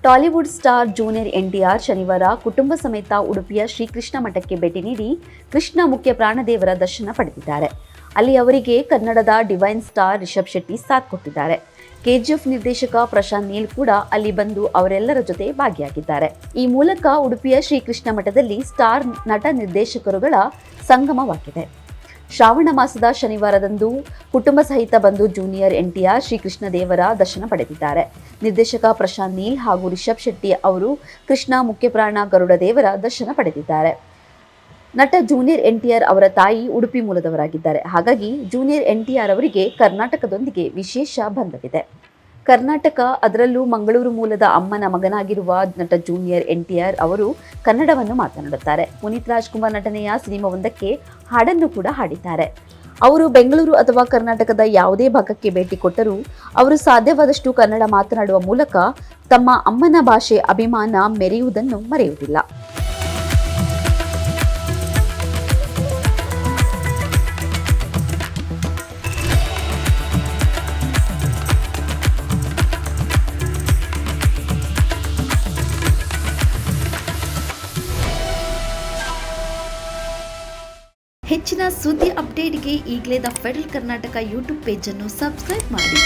Tollywood star junior NTR ಶನಿವಾರ ಕುಟುಂಬ ಸಮೇತ ಉಡುಪಿಯ ಶ್ರೀಕೃಷ್ಣ ಮಠಕ್ಕೆ ಭೇಟಿ ನೀಡಿ ಕೃಷ್ಣ ಮುಖ್ಯ ಪ್ರಾಣದೇವರ ದರ್ಶನ ಪಡೆದಿದ್ದಾರೆ. ಅಲ್ಲಿ ಅವರಿಗೆ ಕನ್ನಡದ ಡಿವೈನ್ ಸ್ಟಾರ್ ರಿಷಬ್ ಶೆಟ್ಟಿ ಸಾಥ್ ಕೊಟ್ಟಿದ್ದಾರೆ. ಕೆಜಿಎಫ್ ನಿರ್ದೇಶಕ ಪ್ರಶಾಂತ್ ನೀಲ್ ಕೂಡ ಅಲ್ಲಿ ಬಂದು ಅವರೆಲ್ಲರ ಜೊತೆ ಭಾಗಿಯಾಗಿದ್ದಾರೆ. ಈ ಮೂಲಕ ಉಡುಪಿಯ ಶ್ರೀಕೃಷ್ಣ ಮಠದಲ್ಲಿ ಸ್ಟಾರ್ ನಟ ನಿರ್ದೇಶಕರುಗಳ ಸಂಗಮವಾಗಿದೆ. ಶ್ರಾವಣ ಮಾಸದ ಶನಿವಾರದಂದು ಕುಟುಂಬ ಸಹಿತ ಬಂದು ಜೂನಿಯರ್ ಎನ್ಟಿಆರ್ ಶ್ರೀಕೃಷ್ಣ ದೇವರ ದರ್ಶನ ಪಡೆದಿದ್ದಾರೆ. ನಿರ್ದೇಶಕ ಪ್ರಶಾಂತ್ ನೀಲ್ ಹಾಗೂ ರಿಷಬ್ ಶೆಟ್ಟಿ ಅವರು ಕೃಷ್ಣ ಮುಖ್ಯಪ್ರಾಣ ಗರುಡ ದೇವರ ದರ್ಶನ ಪಡೆದಿದ್ದಾರೆ. ನಟ ಜೂನಿಯರ್ ಎನ್ಟಿಆರ್ ಅವರ ತಾಯಿ ಉಡುಪಿ ಮೂಲದವರಾಗಿದ್ದಾರೆ. ಹಾಗಾಗಿ ಜೂನಿಯರ್ ಎನ್ಟಿಆರ್ ಅವರಿಗೆ ಕರ್ನಾಟಕದೊಂದಿಗೆ ವಿಶೇಷ ಬಂಧವಿದೆ. ಕರ್ನಾಟಕ, ಅದರಲ್ಲೂ ಮಂಗಳೂರು ಮೂಲದ ಅಮ್ಮನ ಮಗನಾಗಿರುವ ನಟ ಜೂನಿಯರ್ ಎನ್ಟಿಆರ್ ಅವರು ಕನ್ನಡವನ್ನು ಮಾತನಾಡುತ್ತಾರೆ. ಪುನೀತ್ ರಾಜ್ಕುಮಾರ್ ನಟನೆಯ ಸಿನಿಮಾವೊಂದಕ್ಕೆ ಹಾಡನ್ನು ಕೂಡ ಹಾಡಿದ್ದಾರೆ. ಅವರು ಬೆಂಗಳೂರು ಅಥವಾ ಕರ್ನಾಟಕದ ಯಾವುದೇ ಭಾಗಕ್ಕೆ ಭೇಟಿ ಕೊಟ್ಟರೂ ಅವರು ಸಾಧ್ಯವಾದಷ್ಟು ಕನ್ನಡ ಮಾತನಾಡುವ ಮೂಲಕ ತಮ್ಮ ಅಮ್ಮನ ಭಾಷೆ ಅಭಿಮಾನ ಮೆರೆಯುವುದನ್ನು ಮರೆಯುವುದಿಲ್ಲ. ಹೆಚ್ಚಿನ ಸುದ್ದಿ ಅಪ್ಡೇಟ್ಗೆ ಈಗಲೇ the federal Karnataka YouTube page ಅನ್ನು ಸಬ್ಸ್ಕ್ರೈಬ್ ಮಾಡಿ.